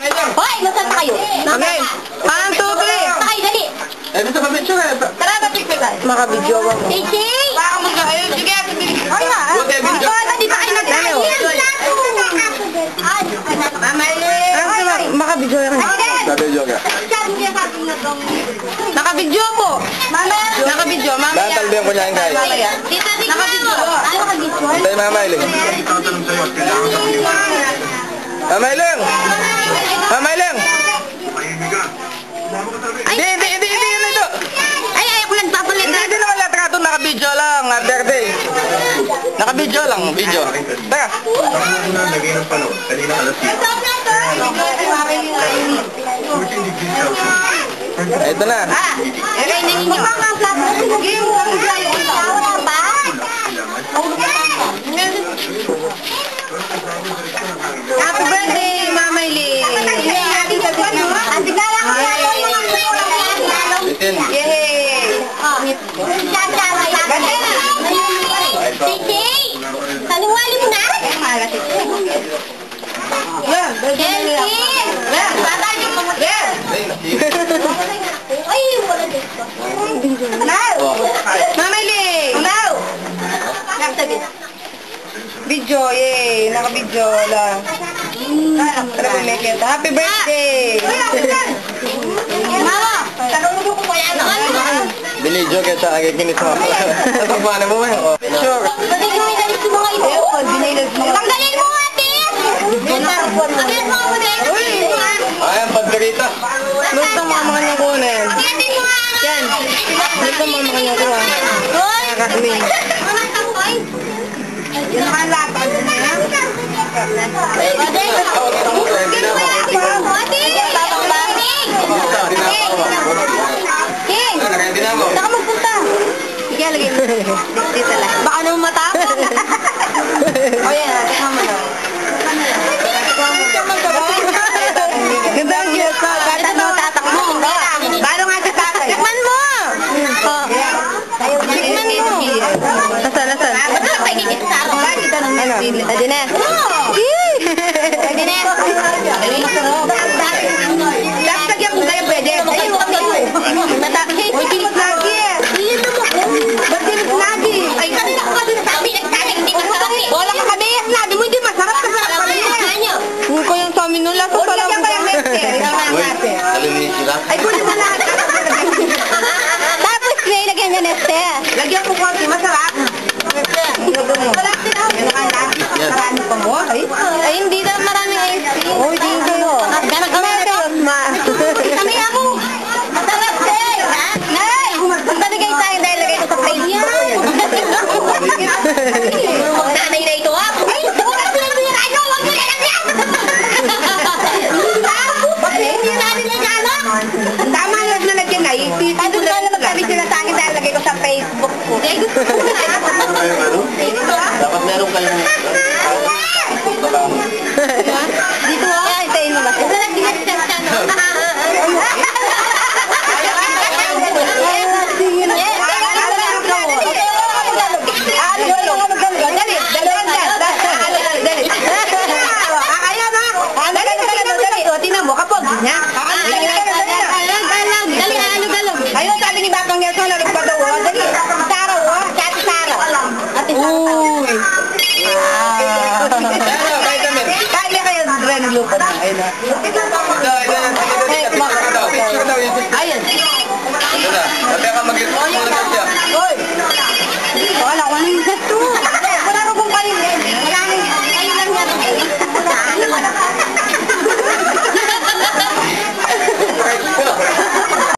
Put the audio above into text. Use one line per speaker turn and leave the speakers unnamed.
Hoy, nasaan kayo?
Okay. 1, 2, 3.
Kayo, dali.
Eh, basta pa-picture eh.
Tara, pa-picture tayo.
Makabidyo ako.
Cici!
Baka mag-ayun. Sige,
Ay, ha?
Buti, video.
Hindi pa kayo nagkain.
Makabidyo ako.
Nabidyo ka.
Nakabidyo po. Nakabidyo. Mamaya.
Natalbihan ko niya yung guys.
Mamaya. Nakabidyo.
Ano nakabidyo?
Hintay Mama Iling. Mama Iling! Mama Iling! Hindi yun ito.
Ay, ako nagpapalit.
Hindi naman lahat ka ito. Nakabidyo lang. Birthday. Nakabidyo lang. Video. Tara.
Lagay ng palo. Kanina alas 10.
Ito na.
Kainin ninyo.
Happy birthday, Mama Eileen.
Bitin.
Yay!
Cici! Salungali mo na?
Yan,
Cici! Bata niyo po. Ay, wala dito.
Mama Eileen. Video, yay! Nakabidyo lang. Tara po, make it. Happy birthday!
Mama, talungo ko kaya na.
Binidyo kaya sa agiginis mo. Tapos paano mo ba? Sure.
Pwede yung minalis mo nga ito. Tanggalin mo, ate! Tanggalin mo, ate!
Ayan, pagkarita.
Basta mama kanyang kunin.
Tanggalin mo nga!
Yan. Basta mama kanyang kuha.
Hoy!
Nakakasmin.
Anong takoy?
Nakalatag na yan.
Ate! King! Saan ka magpunta? Sige, lagay mo. Dito lang. Baka naman matapon.
O yan, tikman mo na. Ganda ang gila ko.
Bata mo, tatak mo.
Paano nga si tatay?
Tikman mo!
Tikman mo. Nasaan?
Ba't lang kayo dito sa araw?
Ano? Adines.
Adines.
Tapos lagyan mo kayo pwede.
Ayun mo kami.
Uy, kinis lagi eh. Ba't kinis lagi?
Ay, kanina ko kasi nasabi, nagsabi, hindi masarap eh.
Wala ka kami. Sinabi mo hindi masarap. Kasarap
Alam
pa
mo
rin
yung
yan.
nyo.
Huwag ko yung sa amin nung lasa pa lang. Lagyan pa yung
Uy, nalinis sila.
Ay, kunin mo lahat.
Tapos, may lagyan niya neste.
Lagyan mo konti. Masarap. Lagyan mo.